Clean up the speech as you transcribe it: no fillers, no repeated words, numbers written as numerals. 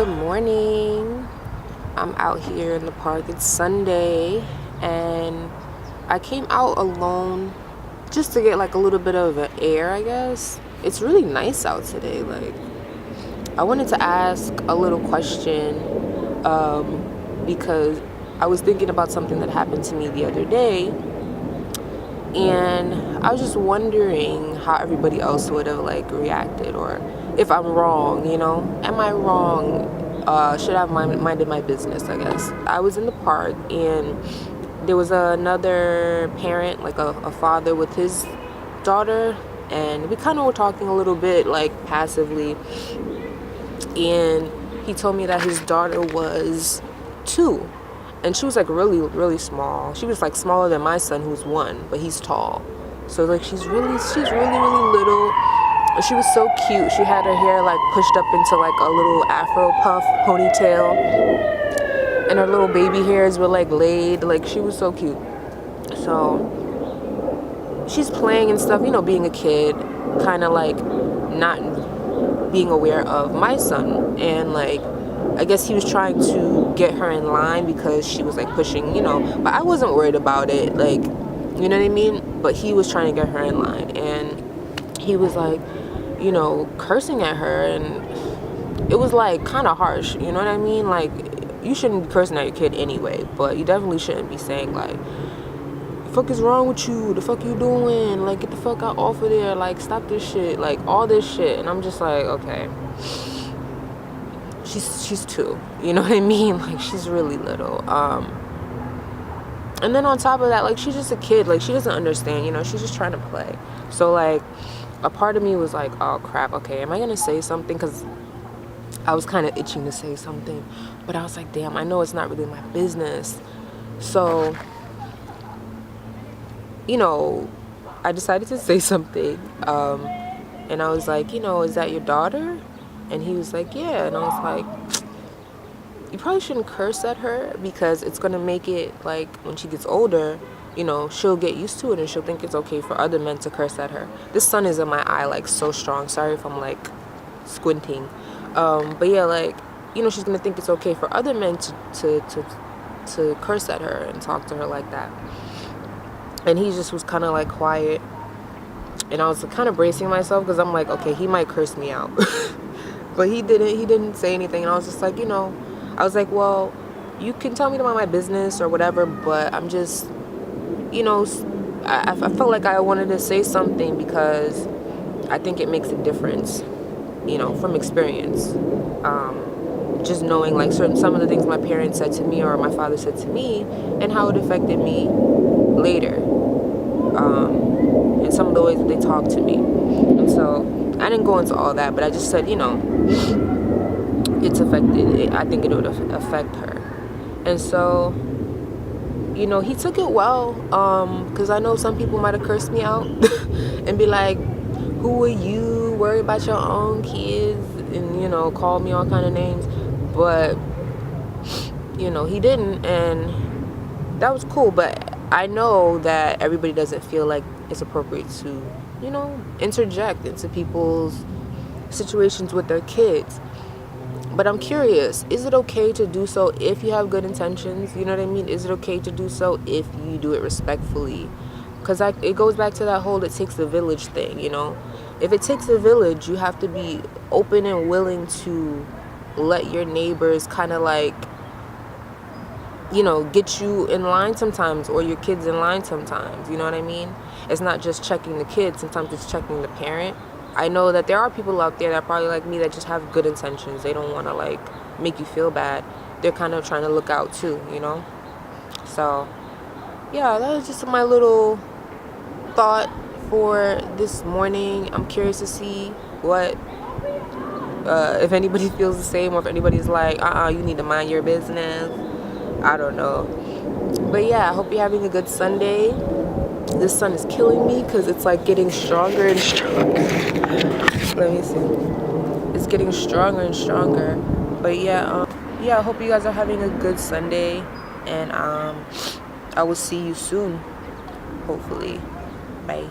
Good morning. I'm out here in the park. It's Sunday and I came out alone just to get like a little bit of an air, I guess. It's really nice out today. Like, I wanted to ask a little question because I was thinking about something that happened to me the other day, and I was just wondering how everybody else would have like reacted, or if I'm wrong, am I wrong? Should I have minded my business, I guess. I was in the park and there was another parent, like a father with his daughter, and we kind of were talking a little bit like passively, and he told me that his daughter was 2 and she was like really, really small. She was like smaller than my son, who's 1, but he's tall. So like she's really, really little. She was so cute. She had her hair like pushed up into like a little afro puff ponytail, and her little baby hairs were like laid. Like, she was so cute. So she's playing and stuff, being a kid, kind of like not being aware of my son. And like, I guess he was trying to get her in line because she was like pushing, but I wasn't worried about it, like, you know what I mean? But he was trying to get her in line, and he was like, cursing at her, and it was like kind of harsh, you know what I mean? Like, you shouldn't be cursing at your kid anyway, but you definitely shouldn't be saying like, the fuck is wrong with you? The fuck you doing? Like, get the fuck out off of there. Like, stop this shit. Like, all this shit. And I'm just like, okay. She's 2. You know what I mean? Like, she's really little. And then on top of that, like, she's just a kid. Like, she doesn't understand, she's just trying to play. So, like, a part of me was like, oh, crap. Okay, am I going to say something? Because I was kind of itching to say something. But I was like, damn, I know it's not really my business. So, I decided to say something, and I was like, is that your daughter? And he was like, yeah. And I was like, you probably shouldn't curse at her, because it's going to make it like when she gets older, she'll get used to it and she'll think it's okay for other men to curse at her. This sun is in my eye like so strong. Sorry if I'm like squinting. But yeah, like, she's going to think it's okay for other men to curse at her and talk to her like that. And he just was kind of like quiet, and I was kind of bracing myself because I'm like, okay, he might curse me out. But he didn't say anything, and I was just like, I was like, well, you can tell me to mind my business or whatever, but I'm just, I felt like I wanted to say something because I think it makes a difference, from experience. Just knowing like some of the things my parents said to me or my father said to me, and how it affected me later, and some of the ways that they talk to me. And so I didn't go into all that, but I just said, it's affected. I think it would affect her. And so, he took it well, because I know some people might have cursed me out and be like, who are you, worry about your own kids, and call me all kind of names. But he didn't, and that was cool. But I know that everybody doesn't feel like it's appropriate to interject into people's situations with their kids. But I'm curious, is it okay to do so if you have good intentions? You know what I mean? Is it okay to do so if you do it respectfully? Because it goes back to that whole it takes a village thing, If it takes a village, you have to be open and willing to let your neighbors kind of like, get you in line sometimes, or your kids in line sometimes, you know what I mean? It's not just checking the kids, sometimes it's checking the parent. I know that there are people out there that are probably like me that just have good intentions. They don't want to like make you feel bad. They're kind of trying to look out too, So yeah, that was just my little thought for this morning. I'm curious to see what if anybody feels the same, or if anybody's like, you need to mind your business. I don't know. But yeah, I hope you're having a good Sunday. This sun is killing me because it's like getting stronger and stronger. Let me see. It's getting stronger and stronger. But yeah, I hope you guys are having a good Sunday, and I will see you soon, hopefully. Bye.